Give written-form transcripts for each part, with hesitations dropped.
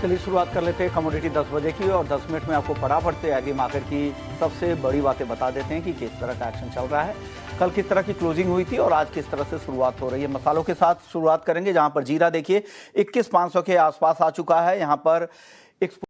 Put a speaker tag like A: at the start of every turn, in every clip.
A: चलिए शुरुआत कर लेते हैं कमोडिटी 10 बजे की और 10 मिनट में आपको फटाफट से एग्री मार्केट की सबसे बड़ी बातें बता देते हैं कि किस तरह का एक्शन चल रहा है। कल किस तरह की क्लोजिंग हुई थी और आज किस तरह से शुरुआत हो रही है। मसालों के साथ शुरुआत करेंगे जहां पर जीरा देखिए 21,500 के आसपास आ चुका है। यहां पर एक्सपोर्ट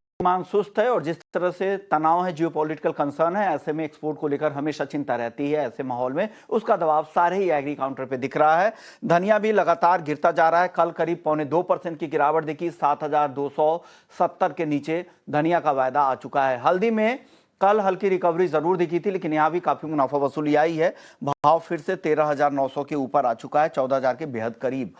A: सुस्त है और जिस तरह से तनाव है, जियोपॉलिटिकल कंसर्न है, ऐसे में एक्सपोर्ट को लेकर हमेशा चिंता रहती है। ऐसे माहौल में उसका दबाव सारे ही एग्री काउंटर पे दिख रहा है। धनिया भी लगातार गिरता जा रहा है। कल करीब 0.25% की गिरावट दिखी, 7,270 के नीचे धनिया का वायदा आ चुका है। हल्दी में कल हल्की रिकवरी जरूर दिखी थी, लेकिन यहां भी काफी मुनाफा वसूली आई है। भाव फिर से 13,900 के ऊपर आ चुका है, 14,000 के बेहद करीब।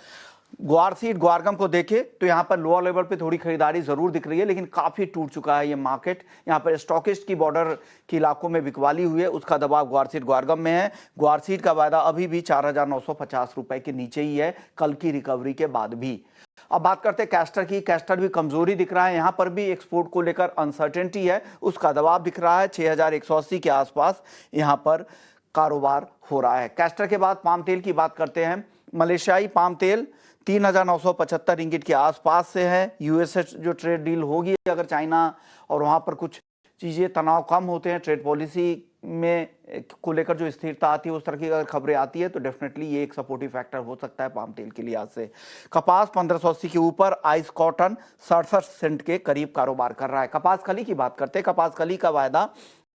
A: ग्वार सीड ग्वारगम को देखें तो यहां पर लोअर लेवल पे थोड़ी खरीदारी जरूर दिख रही है, लेकिन काफी टूट चुका है ये मार्केट। यहां पर स्टॉकिस्ट की बॉर्डर के इलाकों में बिकवाली हुई है, उसका दबाव ग्वार सीड ग्वारगम में है। ग्वार सीड का वायदा अभी भी 4,950 रुपए के नीचे ही है, कल की रिकवरी के बाद भी। अब बात करते हैं कैस्टर की। कैस्टर भी कमजोरी दिख रहा है, यहां पर भी एक्सपोर्ट को लेकर अनसर्टेनिटी है, उसका दबाव दिख रहा है। 6,180 के आसपास यहां पर कारोबार हो रहा है। कैस्टर के बाद पाम तेल की बात करते हैं। मलेशियाई पाम तेल 3,975 रिंगिट के आसपास से है। यूएस से जो ट्रेड डील होगी, अगर चाइना और वहां पर कुछ चीजें तनाव कम होते हैं, ट्रेड पॉलिसी में को लेकर जो स्थिरता आती है, उस तरह की अगर खबरें आती है तो डेफिनेटली ये एक सपोर्टिव फैक्टर हो सकता है पाम तेल के लिहाज से। कपास 1,580 के ऊपर, आइस कॉटन 67 सेंट के करीब कारोबार कर रहा है। कपास कली की बात करते हैं। कपास कली का वायदा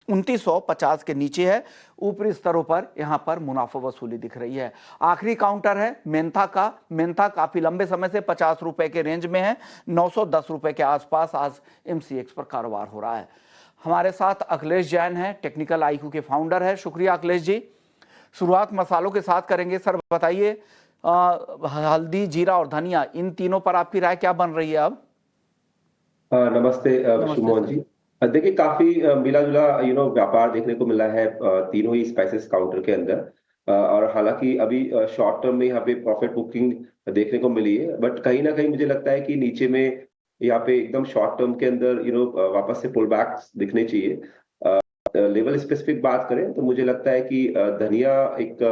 A: 2950 के नीचे है। ऊपरी स्तरों पर यहां पर मुनाफा वसूली दिख रही है। आखिरी काउंटर है मेंथा का। मेंथा काफी लंबे समय से 50 रुपए के रेंज में है, 910 रुपए के आसपास आज एमसीएक्स पर कारोबार हो रहा है। हमारे साथ अखिलेश जैन है, टेक्निकल आईक्यू के फाउंडर है। शुक्रिया अखिलेश जी। शुरुआत मसालों के साथ करेंगे। सर बताइए, हल्दी, जीरा और धनिया, इन तीनों पर आपकी राय क्या बन रही है अब?
B: नमस्ते
A: नमस्ते
B: शुभमोहन
A: सर।
B: जी। देखिए काफी मिला जुला व्यापार देखने को मिला है तीनों ही स्पाइसेस काउंटर के अंदर। और हालांकि अभी शॉर्ट टर्म में यहाँ पे प्रॉफिट बुकिंग देखने को मिली है, बट कहीं ना कहीं मुझे लगता है कि नीचे में यहाँ पे एकदम शॉर्ट टर्म के अंदर वापस से पुल बैक दिखने चाहिए। लेवल स्पेसिफिक बात करें तो मुझे लगता है कि धनिया एक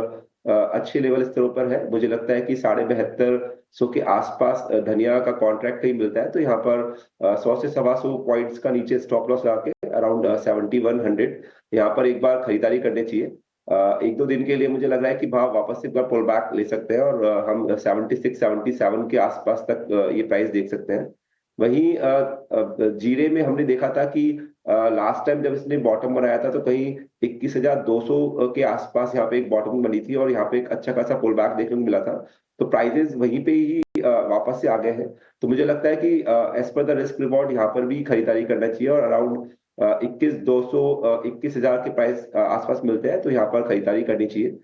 B: अच्छे लेवल स्तरों पर है। मुझे लगता है कि 7250 के आसपास धनिया का कॉन्ट्रैक्ट कहीं मिलता है, तो यहाँ पर 100 से 125 पॉइंट्स का नीचे स्टॉप लॉस लगा के अराउंड 7100 यहाँ पर एक बार खरीदारी करनी चाहिए। एक दो दिन के लिए मुझे लग रहा है कि भाव वापस से एक बार पुल बैक ले सकते हैं और हम 76 77 के आसपास तक ये प्राइस देख सकते हैं। वहीं जीरे में हमने देखा था कि लास्ट टाइम जब इसने बॉटम बनाया था तो कहीं 21,200 के आसपास यहाँ पे एक बॉटम बनी थी और यहाँ पे एक अच्छा खासा पुल बैक देखने को मिला था। तो प्राइजेस वहीं पे ही वापस से आ गए हैं। तो मुझे लगता है कि as per the risk reward यहाँ पर भी खरीदारी करना चाहिए और अराउंड 21,200 21,000 के प्राइस आसपास मिलते हैं, तो यहाँ पर खरीदारी करनी चाहिए।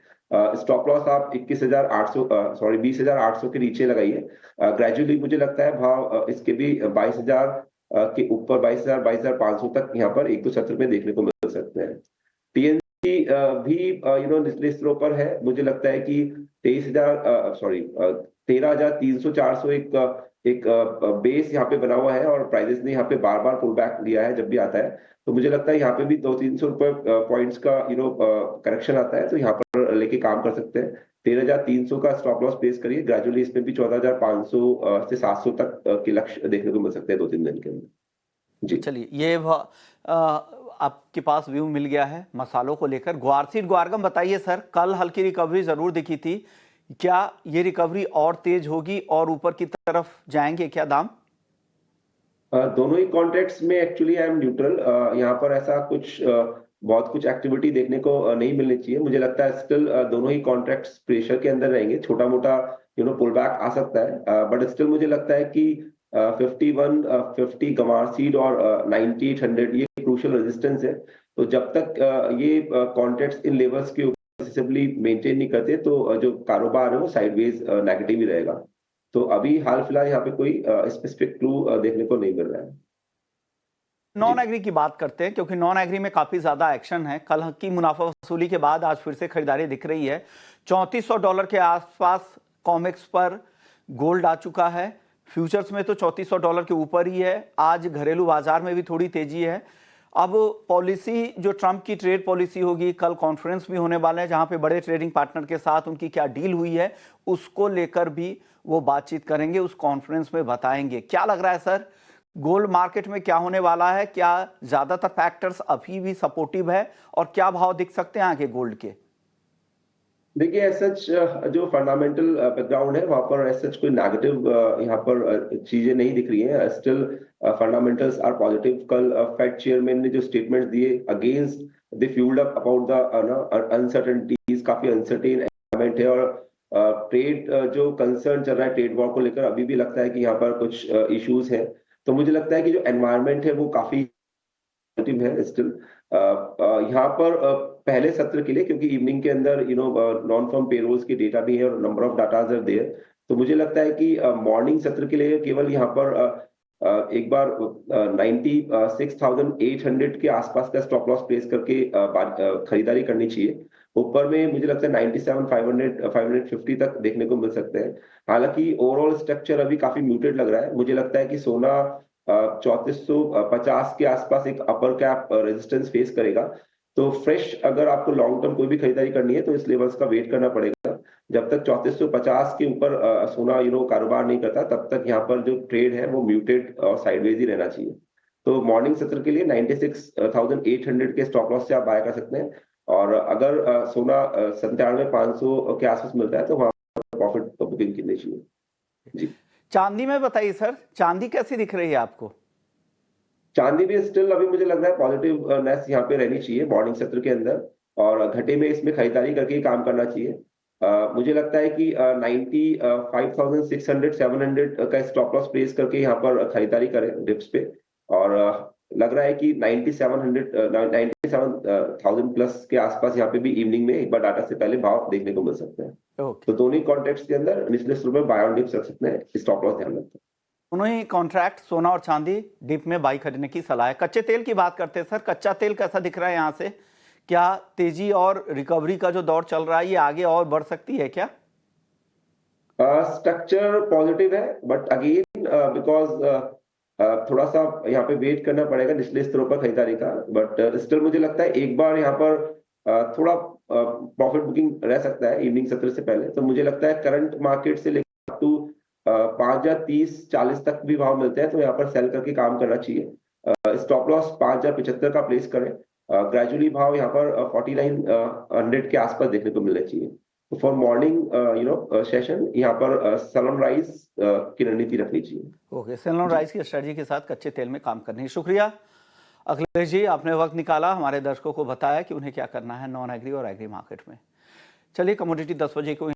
B: स्टॉप लॉस आप 21,800 सॉरी 20,800 के नीचे लगाइए। ग्रेजुअली मुझे लगता है भाव इसके भी 22,000 के ऊपर 22,000 22,500 तक यहाँ पर एक दो सत्र में देखने को मिल सकते हैं। टीएनसी भी निचले स्तरों पर है। मुझे लगता है कि 13,300 एक बेस यहाँ पे बना हुआ है और प्राइजेस ने यहाँ पे बार बार पुल बैक लिया है जब भी आता है। तो मुझे लगता है यहाँ पे भी 200-300 रुपए पॉइंट्स का करेक्शन आता है, तो यहाँ पर लेके काम कर सकते हैं। 13,300 का स्टॉप लॉस प्लेस करिए। ग्रेजुअली इसमें भी 14,500 से 700 तक के लक्ष्य देखने को मिल सकते हैं 2-3 दिन के अंदर
A: तो
B: जी।
A: चलिए, ये आपके पास व्यू मिल गया है मसालों को लेकर। ग्वारसीड ग्वारगम बताइए सर, कल हल्की रिकवरी जरूर दिखी थी, क्या ये रिकवरी और तेज होगी और ऊपर की तरफ जाएंगे क्या दाम?
B: दोनों ही कॉन्ट्रैक्ट्स में एक्चुअली आई एम न्यूट्रल। यहाँ पर ऐसा कुछ बहुत कुछ एक्टिविटी देखने को नहीं मिलनी चाहिए। मुझे लगता है स्टिल दोनों ही कॉन्ट्रैक्ट्स प्रेशर के अंदर रहेंगे। छोटा मोटा पुल बैक आ सकता है, बट स्टिल मुझे लगता है कि 5150 गंवार सीड और 9800 ये क्रूशियल रेजिस्टेंस है। तो जब तक ये कॉन्ट्रैक्ट्स इन लेवल्स के ऊपर मेंटेन नहीं करते तो जो कारोबार है वो साइडवेज नेगेटिव ही रहेगा। तो अभी हाल फिलहाल यहाँ पे कोई स्पेसिफिक क्लू देखने को नहीं मिल रहा है जी।
A: नॉन एग्री की बात करते हैं, क्योंकि नॉन एग्री में काफी ज्यादा एक्शन है। कल की मुनाफा वसूली के बाद आज फिर से खरीदारी दिख रही है। $3400 के आसपास कॉमेक्स पर गोल्ड आ चुका है। फ्यूचर्स में तो $3400 के ऊपर ही है। आज घरेलू बाजार में भी थोड़ी तेजी है। अब पॉलिसी, जो ट्रंप की ट्रेड पॉलिसी होगी, कल कॉन्फ्रेंस भी होने वाले हैं जहां पे बड़े ट्रेडिंग पार्टनर के साथ उनकी क्या डील हुई है उसको लेकर भी वो बातचीत करेंगे, उस कॉन्फ्रेंस में बताएंगे। क्या लग रहा है सर, गोल्ड मार्केट में क्या होने वाला है? क्या ज्यादातर फैक्टर्स अभी भी सपोर्टिव है और क्या भाव दिख सकते हैं आगे गोल्ड के?
B: देखिए एज सच जो फंडामेंटल बैकग्राउंड है वहां पर एज सच कोई नेगेटिव यहाँ पर चीजें नहीं दिख रही हैं। Still fundamentals are positive. कल फेड चेयरमैन ने जो स्टेटमेंट दिए against they fueled up about the uncertainties, काफी अनसर्टेन एनवायरनमेंट है। और ट्रेड जो कंसर्न चल रहा है ट्रेड वॉर को लेकर, अभी भी लगता है कि यहाँ पर कुछ इश्यूज हैं। तो मुझे लगता है कि जो एनवायरनमेंट है वो काफी टीम है स्टिल। यहाँ पर पहले सत्र के लिए, क्योंकि इवनिंग के अंदर नॉन फर्म पेरोल्स की डेटा भी है और number of datas are there, तो मुझे लगता है कि मॉर्निंग सत्र के लिए केवल यहाँ पर एक बार 96,800 के आसपास का स्टॉप लॉस प्लेस करके खरीदारी करनी चाहिए। ऊपर में मुझे लगता है 97,500 550 तक देखने को मिल सकते हैं। हालांकि ओवरऑल स्ट्रक्चर अभी काफी म्यूटेड लग रहा है। मुझे लगता है कि सोना 3450 के आसपास एक अपर कैप रेजिस्टेंस फेस करेगा। तो फ्रेश अगर आपको लॉन्ग टर्म कोई भी खरीदारी करनी है तो इस लेवल्स का वेट करना पड़ेगा। जब तक 3450 के ऊपर सोना कारोबार नहीं करता, तब तक यहाँ पर जो ट्रेड है वो म्यूटेड और साइडवेज ही रहना चाहिए। तो मॉर्निंग सत्र के लिए 96,800 के स्टॉप लॉस से आप बाय कर सकते हैं। और अगर सोना 97,500 के आसपास मिलता है तो वहां प्रॉफिट बुकिंग करनी चाहिए। जी,
A: चांदी में बताइए सर, चांदी कैसी दिख रही है आपको?
B: चांदी भी स्टिल अभी मुझे लग रहा है पॉजिटिवनेस यहाँ पे रहनी चाहिए मॉर्निंग सत्र के अंदर, और घटे में इसमें खरीदारी करके ही काम करना चाहिए। मुझे लगता है कि 95,600 700 का स्टॉप लॉस प्लेस करके यहाँ पर खरीदारी करें डिप्स पे। और लग रहा है कि 97,000 प्लस के आसपास यहाँ पे भी इवनिंग में एक बार डाटा से पहले भाव देखने को मिल सकते हैं।
A: ओके,
B: तो दोनों ही कॉन्टेक्स्ट के अंदर निचले स्तर में बाय ऑन डिप्स रख सकते हैं, स्टॉप लॉस ध्यान रखते हैं।
A: दोनों ही कॉन्ट्रैक्ट सोना और चांदी डिप में बाई खरीदने की सलाह है। कच्चे तेल की बात करते हैं सर, कच्चा तेल कैसा दिख रहा है यहाँ से? क्या तेजी और रिकवरी का जो दौर चल रहा है ये आगे और बढ़ सकती है क्या?
B: स्ट्रक्चर पॉजिटिव है, बट अगेन बिकॉज थोड़ा सा यहाँ पे वेट करना पड़ेगा निचले स्तरों पर खरीदारी का। बट स्टिल मुझे लगता है एक बार यहाँ पर थोड़ा प्रॉफिट बुकिंग रह सकता है इवनिंग सत्र से पहले। तो मुझे लगता है करंट मार्केट से लेकर अप टू 5,030-40 तक भी भाव मिलते हैं तो यहाँ पर सेल करके काम करना चाहिए। स्टॉप लॉस 5,075 का प्लेस करें। ग्रेजुअली भाव यहाँ पर 4900 के आसपास देखने को मिलना चाहिए। तो फॉर मॉर्निंग सेशन यहाँ पर सनराइज की रणनीति रखनी चाहिए।
A: ओके, सनराइज की स्ट्रेटजी के साथ कच्चे तेल में काम करने की शुक्रिया अखिलेश जी, आपने वक्त निकाला, हमारे दर्शकों को बताया कि उन्हें क्या करना है नॉन एग्री और एग्री मार्केट में। चलिए, कमोडिटी 10 बजे को